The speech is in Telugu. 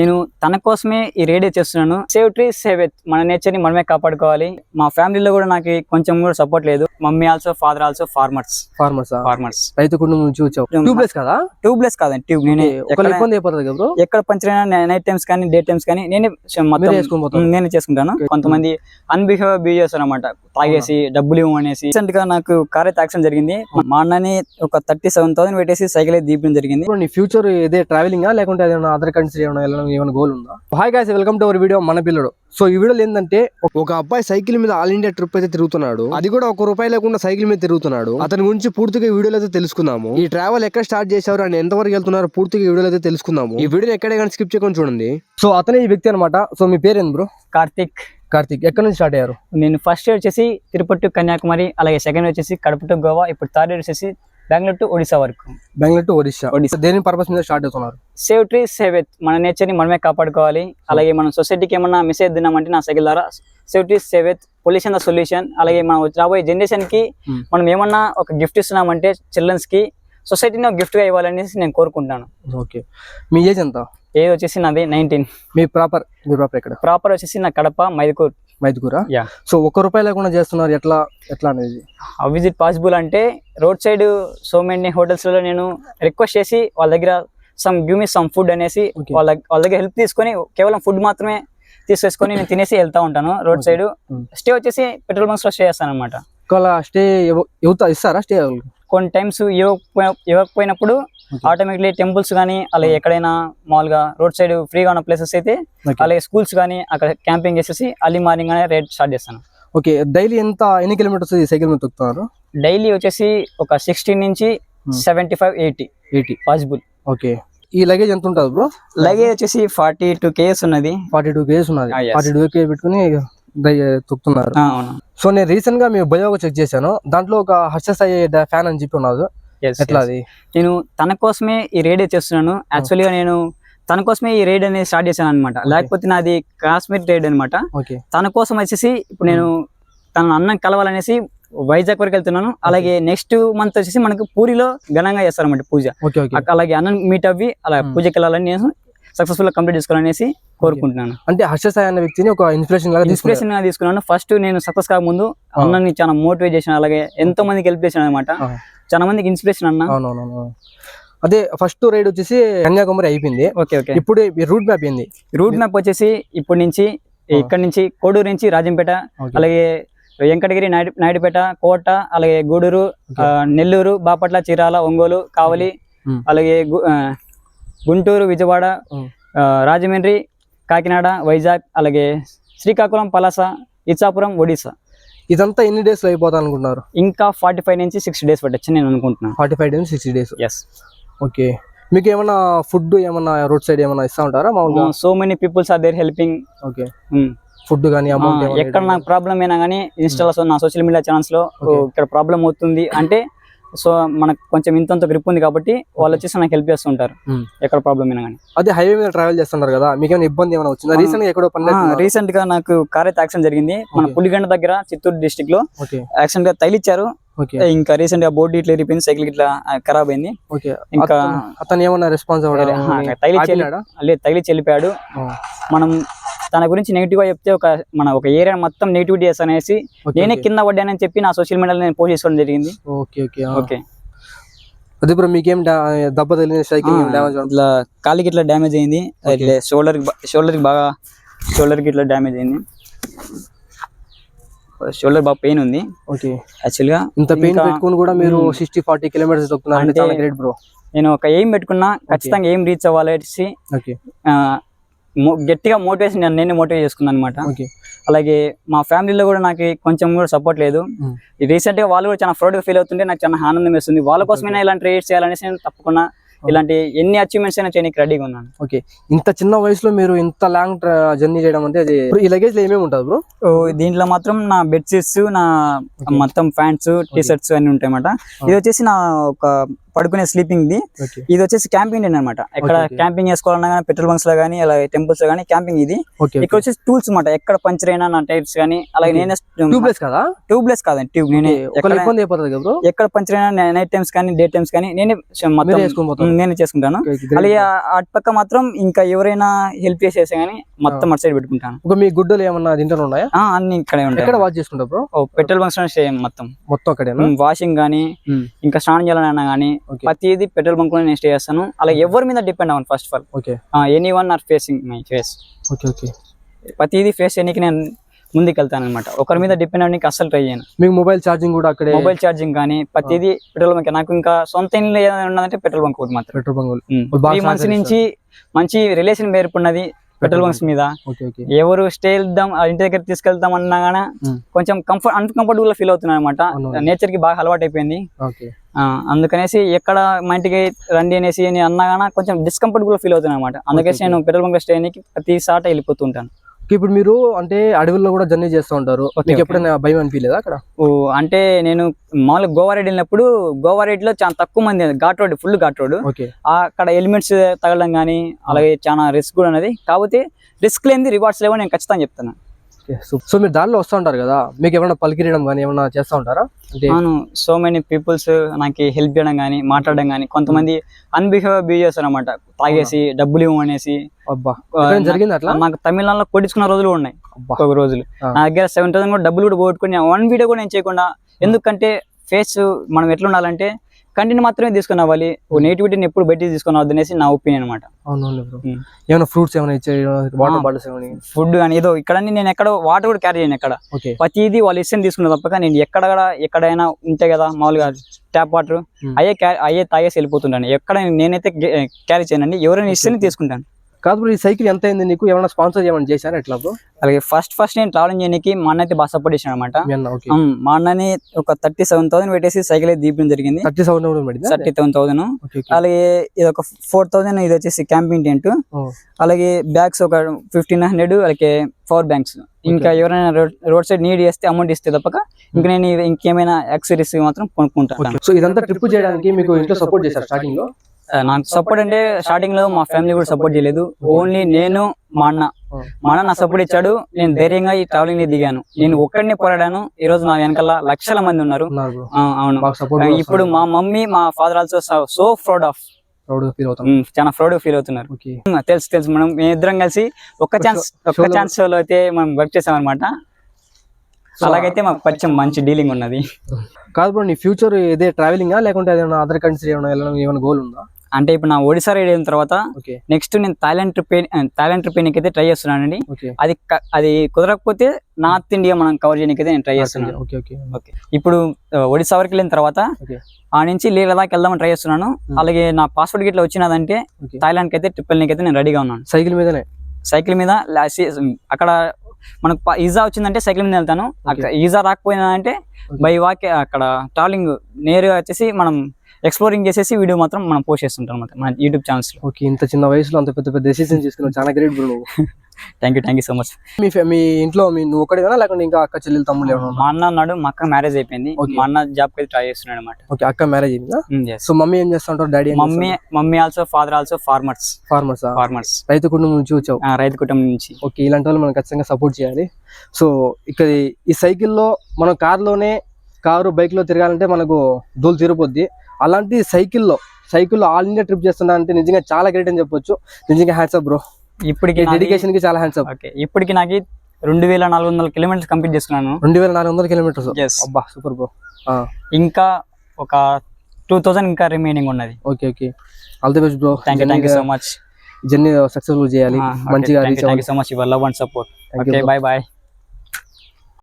నేను తన కోసమే ఈ రేడియో చేస్తున్నాను. సేవ్ ట్రీ సేవ్ ఎర్త్, మన నేచర్ ని మనమే కాపాడుకోవాలి. మా ఫ్యామిలీలో కూడా నాకు కొంచెం కూడా సపోర్ట్ లేదు. Mummy also father also farmers రైతు కుటుంబం నుంచి వచ్చావు. ట్యూబ్లెస్ కదా? ట్యూబ్లెస్ కాదండి, ట్యూబ్. నేనే ఇబ్బంది అయిపోతుంది కదా బ్రో, ఎక్కడ పంచర్ అయినా నైట్ టైమ్స్ కానీ డే టైమ్స్ కానీ నేనే చేసుకుంటాను. కొంతమంది అన్బిహేవ్ చేస్తారు అనమాట, తాగేసి డబ్బులు ఇవ్వమనేసి. రీసెంట్ గా నాకు కార్ అయితే యాక్సిడెంట్ జరిగింది. మా అన్నని ఒక 37,000 పెట్టేసి సైకిల్ అయితే దీపం జరిగింది. నీ ఫ్యూచర్ ఇదే ట్రావెలింగ్ లేకుంటే అదర్ కంట్రీ ఏమైనా గోల్ ఉందా? Hi guys, welcome to our video మన పిల్లడు. సో ఈ వీడియోలో ఏంటంటే, ఒక అబ్బాయి సైకిల్ మీద ఆల్ ఇండియా ట్రిప్ అయితే తిరుగుతున్నాడు. అది కూడా ₹1 లేకుండా సైకిల్ మీద తిరుగుతున్నాడు. అతని గురించి పూర్తిగా ఈ వీడియోలో అయితే తెలుసుకుందాము. ఈ ట్రావెల్ ఎక్కడ స్టార్ట్ చేశారు అండ్ ఎంతవరకు వెళ్తున్నారు పూర్తిగా ఈ వీడియోలో అయితే తెలుసుకుందాము. ఈ వీడియో ఎక్కడే కానీ స్కిప్ చేయకుండా చూడండి. సో అతనే ఈ వ్యక్తి అనమాట. సో మీ పేరు ఏంది బ్రో? కార్తిక్. ఎక్కడ నుంచి స్టార్ట్ అయ్యారు? నేను ఫస్ట్ ఇయర్ వచ్చేసి తిరుపతి టు కన్యాకుమారి, అలాగే సెకండ్ ఇయర్ వచ్చేసి కడప టు గోవా, ఇప్పుడు థర్డ్ ఇయర్ వచ్చేసి బెంగళూరు టు ఒడిశా వరకు. ఒడిశా దేని పర్పస్ మీద స్టార్ట్ అవుతున్నారు? సేవ్ ట్రీ సేవ్ ఎర్త్, మన నేచర్ ని మనమే కాపాడుకోవాలి. అలాగే మనం సొసైటీకి ఏమన్నా మెసేజ్ తిన్నామంటే నా సైకిల్ ద్వారా save tree save earth, pollution the solution. అలాగే మనం రాబోయే జనరేషన్ కి మనం ఏమన్నా ఒక గిఫ్ట్ ఇస్తున్నామంటే చిల్డ్రన్స్ కి, సొసైటీని ఒక గిఫ్ట్ గా ఇవ్వాలనేసి నేను కోరుకుంటాను. ఓకే, మీ ఏజ్ ఎంత? ఏజ్ వచ్చేసి నాది 19. మీ ప్రాపర్ ఎక్కడ? ప్రాపర్ వచ్చేసి నా కడప మైదుకూరా? సో ₹1 లేకుండా చేస్తున్నారు, ఎట్లా అనేది? హౌ ఇస్ ఇట్ పాసిబుల్ అంటే, road side so many hotels లో నేను రిక్వెస్ట్ చేసి వాళ్ళ దగ్గర గివ్ మీ సమ్ ఫుడ్ అనేసి వాళ్ళ దగ్గర హెల్ప్ తీసుకొని కేవలం ఫుడ్ మాత్రమే తీసుకొని నేను తినేసి వెళ్తా ఉంటాను. రోడ్ సైడ్ స్టే వచ్చేసి పెట్రోల్ బంక్స్ లో స్టే చేస్తాను అనమాట. స్టే ఇస్తారా? స్టే కొన్ని టైమ్స్ ఇవ్వకపోయినప్పుడు ఆటోమేటిక్లీ టెంపుల్స్ కానీ, అలాగే ఎక్కడైనా మామూలుగా రోడ్ సైడ్ ఫ్రీగా ఉన్న ప్లేసెస్ అయితే, అలాగే స్కూల్స్ కానీ అక్కడ క్యాంపింగ్ చేసేసి అర్లీ మార్నింగ్ అనే రైడ్ స్టార్ట్ చేస్తాను. ఓకే, డైలీ ఎన్ని కిలోమీటర్స్ సైకిల్ మీద తొక్కుతున్నారు? డైలీ వచ్చేసి ఒక 16 నుంచి 75-80 పాసిబుల్. ఓకే, ఈ లగేజ్ ఎంత ఉంటుంది బ్రో? లగేజ్ వచ్చేసి 42 kgs ఉన్నది. 42 kgs ఉన్నది. 42 kgs పెట్టుకుని తొక్కుతున్నారు. సో నేను రీసెంట్ గా మీ బయోగా చెక్ చేశాను, దాంట్లో ఒక హర్షస్ అయ్యే ఫ్యాన్ అని చెప్పి ఉన్నది. ఎట్లా అది? నేను తన కోసమే ఈ రేడియో చేస్తున్నాను. యాక్చువల్ గా నేను తన కోసమే ఈ రైడ్ అనేది స్టార్ట్ చేశాను అనమాట. లేకపోతే నాది కాశ్మీర్ రైడ్ అనమాట. తన కోసం వచ్చేసి ఇప్పుడు నేను తన అన్నం కలవాలనేసి వైజాగ్ వరకు వెళ్తున్నాను. అలాగే నెక్స్ట్ మంత్ వచ్చేసి మనకు పూరిలో ఘనంగా చేస్తారన్నమాట పూజ. అలాగే అన్నం మీట్ అవ్వి అలా పూజకి వెళ్ళాలని నేను సక్సెస్ఫుల్ గా కంప్లీట్ చేసుకోవాలనేసి కోరుకుంటున్నాను. అంటే హర్ష సాయి అనే వ్యక్తిని ఒక ఇన్స్పిరేషన్ గా తీసుకున్నాను. ఫస్ట్ నేను సక్సెస్ కాక ముందు అన్నని చాలా మోటివేట్ చేశాను, అలాగే ఎంతో మందికి హెల్ప్ చేశాను అనమాట. చాలా మందికి ఇన్స్పిరేషన్ అన్న. అదే ఫస్ట్ రైడ్ వచ్చేసి కన్యాకుమారి అయిపోయింది. ఇప్పుడు రూట్ మ్యాప్ ఏంది? రూట్ మ్యాప్ వచ్చేసి ఇప్పుడు నుంచి ఇక్కడ నుంచి కోడూరు నుంచి రాజంపేట, అలాగే వెంకటగిరి, నాయుడుపేట, కోట, అలాగే గూడూరు, నెల్లూరు, బాపట్ల, చీరాల, ఒంగోలు, కావలి, అలాగే గుంటూరు, విజయవాడ, రాజమండ్రి, కాకినాడ, వైజాగ్, అలాగే శ్రీకాకుళం, పలాస, ఇచ్చాపురం, ఒడిశా. ఇదంతా ఎన్ని డేస్ లో అయిపోతా అనుకుంటున్నారు? ఇంకా 45 నుంచి 60 డేస్ పట్టచ్చు నేను అనుకుంటున్నాను. 45 నుంచి 60 డేస్. ఎస్. ఓకే, మీకు ఏమన్నా ఫుడ్ ఏమన్నా రోడ్ సైడ్ ఏమన్నా ఇస్తా ఉంటారా మామూలుగా? So many peoples are there helping. Okay, food కానీ అమౌంట్ ఎక్కడ నాకు ప్రాబ్లం అయినా కానీ ఇన్స్టాలో నా సోషల్ మీడియా ఛానల్స్ లో ఇక్కడ ప్రాబ్లం అవుతుంది అంటే, సో మనకు కొంచెం ఇంత గ్రిప్ ఉంది కాబట్టి వాళ్ళు వచ్చేసి నాకు హెల్ప్ చేస్తుంటారు ఎక్కడ ప్రాబ్లం అయినా కానీ. అదే హైవే మీద ట్రావెల్ చేస్తున్నారు కదా, మీకు ఏమైనా ఇబ్బంది ఏమైనా వచ్చిందా? రీసెంట్ గా నాకు కార్ అయితే యాక్సిడెంట్ జరిగింది మన పులిగండ దగ్గర, చిత్తూరు డిస్ట్రిక్ట్ లో. యాక్సిడెంట్ గా తగిలిచ్చారు. ఇంకా రీసెంట్ గా బోర్డు ఇట్లా ఎరిపోయింది, సైకిల్ ఇట్లా ఖరాబ్ అయింది. ఇంకా అతను ఏమన్నా రెస్పాన్స్ తగిలిచ్చి వెళ్ళిపోయాడు. మనం తన గురించి నెగిటివ్ గా చెప్తే ఒక ఏరియా మొత్తం నెగిటివిటీ అనేసి నేనే కింద పడ్డానని చెప్పి నా సోషల్ మీడియాలో నేను పోస్ట్ చేసుకోవడం జరిగింది. ఓకే, అదే బ్రో మీకేం దెబ్బ తగిలింది? సైకిల్ ఇట్లా కాలికి ఇట్లా డ్యామేజ్ అయింది, షోల్డర్ కి ఇట్లా డ్యామేజ్ అయింది. షోల్డర్ బాగా పెయిన్ ఉంది. ఓకే, యాక్చువల్ గా ఇంత పెయిన్ పెట్టుకుని కూడా మీరు 60-40 కిలోమీటర్స్ తొక్కుతున్నారు, చాలా గ్రేట్ బ్రో. నేను ఒక ఎయిమ్ పెట్టుకున్నా, ఖచ్చితంగా ఎయిమ్ రీచ్ అవ్వాలనేసి గట్టిగా మోటివేషన్ నేనే మోటివేట్ చేసుకున్నాను అనమాట. అలాగే మా ఫ్యామిలీలో కూడా నాకు కొంచెం కూడా సపోర్ట్ లేదు. రీసెంట్ గా వాళ్ళు కూడా చాలా ప్రౌడ్ గా ఫీల్ అవుతుంటే నాకు చాలా ఆనందం వేస్తుంది. వాళ్ళ కోసమైనా ఇలాంటి రైడ్స్ చేయాలనేసి నేను తప్పకుండా ఇలాంటి ఎన్ని అచీవ్మెంట్స్ అయినా చేయడానికి రెడీగా ఉన్నాను. ఓకే, ఇంత చిన్న వయసులో మీరు ఇంత లాంగ్ జర్నీ చేయడం అంటే, అది ఈ లగేజ్ లో ఏమేమి ఉంటుంది బ్రో? దీంట్లో మాత్రం నా బెడ్షీట్స్, నా మొత్తం ప్యాంట్స్, టీ షర్ట్స్ అన్ని ఉంటాయి అన్నమాట. ఇది వచ్చేసి నా ఒక పడుకునే స్లీపింగ్ ది. ఓకే ఇది వచ్చేసి క్యాంపింగ్ అనమాట. ఎక్కడ క్యాంపింగ్ చేసుకోవాలన్నా కానీ పెట్రోల్ బంక్స్ లో కానీ అలాగే టెంపుల్స్ లో కానీ క్యాంపింగ్ ఇది. ఇక్కడ వచ్చేసి టూల్స్ అనమాట. ఎక్కడ పంచర్ అయినా నా టైర్స్ కానీ అలాగే నేనే ట్యూబ్లెస్ కాదండి ట్యూబ్ నేనే ఎక్కడ పంచర్ అయినా నైట్ టైమ్స్ కానీ డే టైమ్స్ కానీ నేనే చేసుకుంటాను. అలాగే అటు పక్క మాత్రం ఇంకా ఎవరైనా హెల్ప్ చేసేసి కానీ మొత్తం అటు సైడ్ పెట్టుకుంటాను. మీ గుడ్డలు ఏమన్నా దీంట్లో ఉన్నాయా? అన్ని ఇక్కడే ఉంటాయి. ఎక్కడ వాష్ చేసుకుంటారు? పెట్రోల్ బంక్స్ మొత్తం అక్కడే వాషింగ్ గానీ ఇంకా స్నానం చేయాలన్నా గానీ ప్రతిదీ పెట్రోల్ బంక్ లో నేను స్టే చేస్తాను. అలా ఎవరి మీద డిపెండ్ అవ్వను. First of all any one or facing my face. ప్రతిదీ ఫేస్ చేయడానికి నేను ముందుకు వెళ్తాను అనమాట. ఒకరి మీద డిపెండ్ అవ్వడానికి అసలు ట్రై చేయను. మీకు మొబైల్ ఛార్జింగ్ కూడా అక్కడే? మొబైల్ ఛార్జింగ్ కానీ ప్రతిదీ పెట్రోల్ బంక్. నాకు ఇంకా సొంత ఇంట్లో ఏదైనా ఉన్నదంటే పెట్రోల్ బంక్ ఒకటి మాత్రం. 3 months నుంచి మంచి రిలేషన్ ఏర్పడినది పెట్రోల్ బంక్స్ మీద. ఎవరు స్టే వెళ్దాం ఇంటి దగ్గర తీసుకెళ్తాం అన్నా గానీ కొంచెం అన్కంఫర్టబుల్ గా ఫీల్ అవుతున్నాను అనమాట. నేచర్ కి బాగా అలవాటు అయిపోయింది. అందుకనేసి ఎక్కడ మా ఇంటికి రండి అనేసి అన్నా గానీ కొంచెం డిస్కంఫర్టబుల్ గా ఫీల్ అవుతున్నాను అనమాట. అందుకనేసి నేను పెట్రోల్ బంక్ లో స్టే అయ్యి ప్రతిసారి వెళ్ళిపోతూ ఉంటాను. ఇప్పుడు మీరు అంటే అడవుల్లో కూడా జర్నీ చేస్తూ ఉంటారు, మీకు ఎప్పుడైనా భయం అనిపించలేదా అక్కడ? అంటే నేను మామూలుగా గోవా రైడ్ వెళ్ళినప్పుడు గోవా రైడ్ లో చాలా తక్కువ మంది, ghat road full ghat road, అక్కడ ఎలిమెంట్స్ తగలడం కానీ అలాగే చాలా రిస్క్ కూడా ఉన్నది. కాకపోతే రిస్క్ లేని రివార్డ్స్ లేవని నేను ఖచ్చితంగా చెప్తాను. సో మీరు దారిలో వస్తూ ఉంటారు కదా, మీకు ఏమైనా పలికిరడం కానీ ఏమైనా చేస్తూ ఉంటారా? అవును, సో మెనీ పీపుల్స్ నాకు హెల్ప్ చేయడం కానీ మాట్లాడడం కానీ. కొంతమంది అన్బిహేవ్ చేస్తారు అనమాట, తాగేసి డబ్బులు ఇవ్వమనేసి. జరిగింది అట్లా? నాకు తమిళనాడులో కొట్టించుకున్న రోజులు ఉన్నాయి. ఒక రోజులు నా దగ్గర 7,000 కూడా డబ్బులు కూడా పోగొట్టుకుని 1 వీడియో కూడా నేను చేయకుండా. ఎందుకంటే ఫేస్ మనం ఎట్లా ఉండాలంటే కంటెంట్ మాత్రమే తీసుకుని అవ్వాలి, నెగిటివిటీని ఎప్పుడు బయట తీసుకుని అవ్వద్దు అనేసి నా ఒపీనియన్ అనమాట. ఏమైనా ఫ్రూట్స్ ఏమైనా ఇచ్చాయి, వాటర్ బాటిల్స్ ఏమైనా, ఫుడ్ కానీ ఏదో ఇక్కడ నేను ఎక్కడ వాటర్ కూడా క్యారీ చేయను. ఎక్కడ ప్రతిదీ వాళ్ళు ఇష్టం తీసుకున్న తప్పక నేను ఎక్కడైనా ఉంటాయి కదా మామూలుగా ట్యాప్ వాటర్, అయ్యే తాగేసి వెళ్ళిపోతుంటాను. ఎక్కడ నేనైతే క్యారీ చేయనండి, ఎవరైనా ఇష్టం తీసుకుంటాను. కాదు ఈ సైకిల్ ఎంత అయింది నీకు? ఏమైనా స్పాన్సర్ ఏమైనా చేశారా ఎట్లా? అలాగే ఫస్ట్ నేను ట్రావెలింగ్ చేయడానికి మా అన్న అయితే బాగా సపోర్ట్ చేశాను అనమాట. మా అన్నని ఒక 37,000 పెట్టేసి సైకిల్ అయితే దీపం జరిగింది. 37,000. అలాగే ఇది ఒక 4,000 ఇది వచ్చేసి క్యాంపింగ్ టెంట్, అలాగే బ్యాగ్స్ ఒక 1,500, అలాగే పవర్ బ్యాంక్స్. ఇంకా ఎవరైనా రోడ్ సైడ్ నీడ్ చేస్తే అమౌంట్ ఇస్తే తప్పక ఇంకా నేను ఇంకేమైనా యాక్సెసరీస్ మాత్రం కొనుక్కుంటాను. సో ఇదంతా ట్రిప్ చేయడానికి మీకు ఇంట్లో సపోర్ట్ చేశారు స్టార్టింగ్ లో? నాకు సపోర్ట్ అంటే స్టార్టింగ్ లో మా ఫ్యామిలీ కూడా సపోర్ట్ చేయలేదు. ఓన్లీ నేను మా అన్న నా సపోర్ట్ ఇచ్చాడు. నేను ధైర్యంగా ఈ ట్రావెలింగ్ ని దిగాను. నేను ఒక్కడిని పోరాడాను. ఈ రోజు నా వెనకాల లక్షల మంది ఉన్నారు. అవును, ఇప్పుడు మా మమ్మీ మా ఫాదర్ ఆల్సో సో చాలా ప్రౌడ్ ఫీల్ అవుతున్నారు. తెలుసు మనం ఇద్దరం కలిసి ఒక్క ఛాన్స్ లో అయితే మనం వర్క్ చేసాం అనమాట. అలాగైతే మాకు పరిచయం మంచి డీలింగ్ ఉన్నది. కాదు బ్రో, నీ ఫ్యూచర్ ఇదే ట్రావెలింగ్ లేకుంటే అదర్ కంట్రీ ఏమైనా గోల్ ఉందా? అంటే ఇప్పుడు నా ఒడిశా రైడ్ అయిన తర్వాత నెక్స్ట్ నేను థాయిలాండ్ ట్రిప్ అయితే ట్రై చేస్తున్నానండి. అది కుదరకపోతే నార్త్ ఇండియా మనం కవర్ చేయడానికి అయితే నేను ట్రై చేస్తున్నాను. ఇప్పుడు ఒడిశా వరకు వెళ్ళిన తర్వాత ఆ నుంచి లే లదాఖ్ వెళ్దామని ట్రై చేస్తున్నాను. అలాగే నా పాస్పోర్ట్ గిట్లా వచ్చినదంటే థాయిలాండ్ కి అయితే ట్రిప్ వెళ్ళడానికి అయితే నేను రెడీగా ఉన్నాను. సైకిల్ మీద అక్కడ మనకు ఈజా వచ్చిందంటే సైకిల్ మీద వెళ్తాను. అక్కడ ఈజా రాకపోయినా అంటే బై వాక్ అక్కడ ట్రావెలింగ్ నేరుగా వచ్చేసి మనం ఎక్స్ప్లోరింగ్ చేసేసి వీడియో మాత్రం మనం పోస్ట్ చేస్తుంటాం అనమాట మన యూట్యూబ్ ఛానల్స్ లో. ఇంత చిన్న వయసులో అంత పెద్ద డెసిషన్ తీసుకున్నావు, చాలా great bro. Thank you so much. మీ ఇంట్లో నువ్వు ఒక్కడేనా లేకుంటే ఇంకా అక్క చెల్లెలు తమ్ముళ్ళు ఏమన్నా? మా అన్న ఉన్నాడు, మా అక్క మ్యారేజ్ అయిపోయింది. మా అన్న జాబ్ కి ట్రై చేస్తున్నాడు అనమాట. అక్క మ్యారేజ్ అయిందా? సో మమ్మీ ఏం చేస్తుంటారు? Daddy? Mummy also father also farmers. రైతు కుటుంబం నుంచి వచ్చావు? రైతు కుటుంబం నుంచి. ఇలాంటి వాళ్ళు మనం ఖచ్చితంగా సపోర్ట్ చేయాలి. సో ఇక్కడ ఈ సైకిల్లో మనం కారు బైక్ లో తిరగాలంటే మనకు దూలు తీరిపోద్ది. అలాంటి సైకిల్లో ఆల్ ఇండియా ట్రిప్ చేస్తున్నా అంటే నిజంగా చాలా గ్రేట్ అని చెప్పొచ్చు. నిజంగా హ్యాండ్స్ అప్ బ్రో. ఇప్పటికి డెడికేషన్ కి చాలా హ్యాండ్స్ అప్. ఇప్పటికి నాకు 2,400 కిలోమీటర్స్ కంప్లీట్ చేసుకున్నాను. 2,400 కిలోమీటర్స్? అబ్బా సూపర్ బ్రో. ఇంకా ఒక 2,000 ఇంకా రిమైనింగ్ ఉన్నది. All the best bro. Thank you so much. Journey successful చేయాలి, మంచిగా రీచ్ అవ్వాలి. Thank you so much. Your love and support. Okay, by.